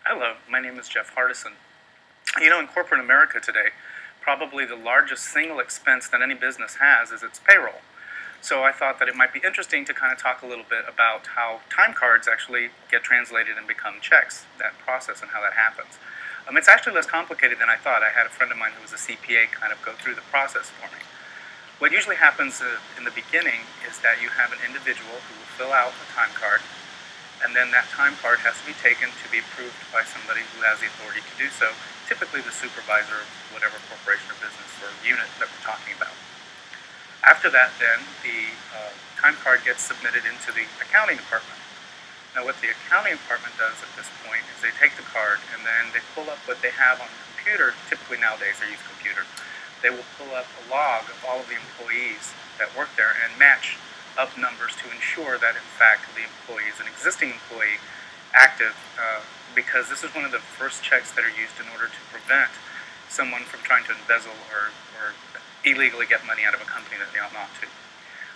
Hello, my name is Jeff Hardison. You know, in corporate America today, probably the largest single expense that any business has is its payroll. So I thought that it might be interesting to kind of talk a little bit about how time cards actually get translated and become checks, that process and how that happens. It's actually less complicated than I thought. I had a friend of mine who was a CPA kind of go through the process for me. What usually happens in the beginning is that you have an individual who will fill out a time card, and then that time card has to be taken to be approved by somebody who has the authority to do so, typically the supervisor of whatever corporation or business or unit that we're talking about. After that, then, the time card gets submitted into the accounting department. Now, what the accounting department does at this point is they take the card and then they pull up what they have on the computer. Typically nowadays they use computer. They will pull up a log of all of the employees that work there and match up numbers to ensure that, in fact, the employee is an existing employee active, because this is one of the first checks that are used in order to prevent someone from trying to embezzle or illegally get money out of a company that they ought not to.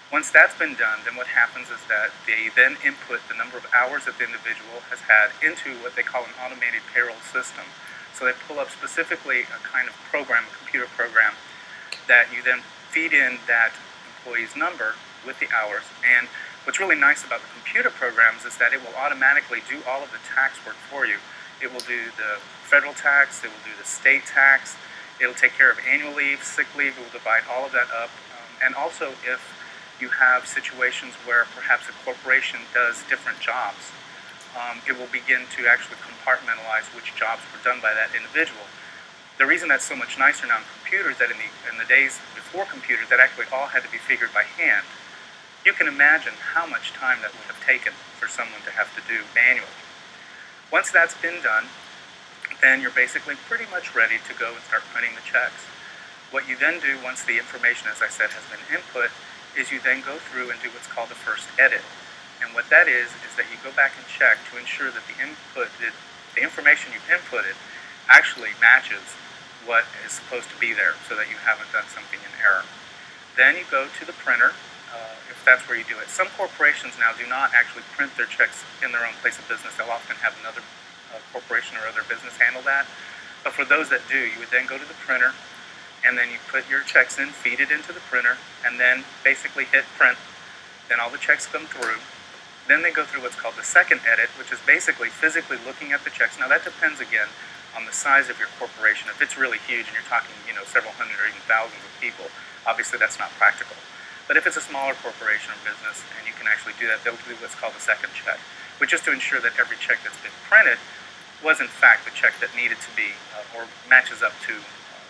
Once that's been done, then what happens is that they then input the number of hours that the individual has had into what they call an automated payroll system. So they pull up specifically a kind of program, a computer program, that you then feed in that employee's number with the hours. And what's really nice about the computer programs is that it will automatically do all of the tax work for you. It will do the federal tax, it will do the state tax, it'll take care of annual leave, sick leave, it will divide all of that up. And also if you have situations where perhaps a corporation does different jobs, it will begin to actually compartmentalize which jobs were done by that individual. The reason that's so much nicer now in computers that in the days before computers that actually all had to be figured by hand, you can imagine how much time that would have taken for someone to have to do manually. Once that's been done, then you're basically pretty much ready to go and start printing the checks. What you then do once the information, as I said, has been input, is you then go through and do what's called the first edit. And what that is that you go back and check to ensure that the information you've inputted actually matches what is supposed to be there so that you haven't done something in error. Then you go to the printer, if that's where you do it. Some corporations now do not actually print their checks in their own place of business. They'll often have another corporation or other business handle that. But for those that do, you would then go to the printer, and then you put your checks in, feed it into the printer, and then basically hit print. Then all the checks come through. Then they go through what's called the second edit, which is basically physically looking at the checks. Now that depends again on the size of your corporation. If it's really huge and you're talking, several hundred or even thousands of people, obviously that's not practical. But if it's a smaller corporation or business and you can actually do that, they'll do what's called the second check, which is to ensure that every check that's been printed was in fact the check that needed to be or matches up to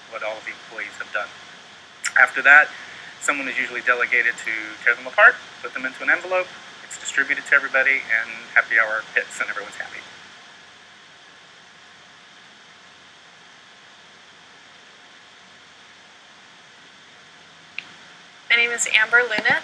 what all of the employees have done. After that, someone is usually delegated to tear them apart, put them into an envelope, it's distributed to everybody, and happy hour hits and everyone's happy. My name is Amber Lunat.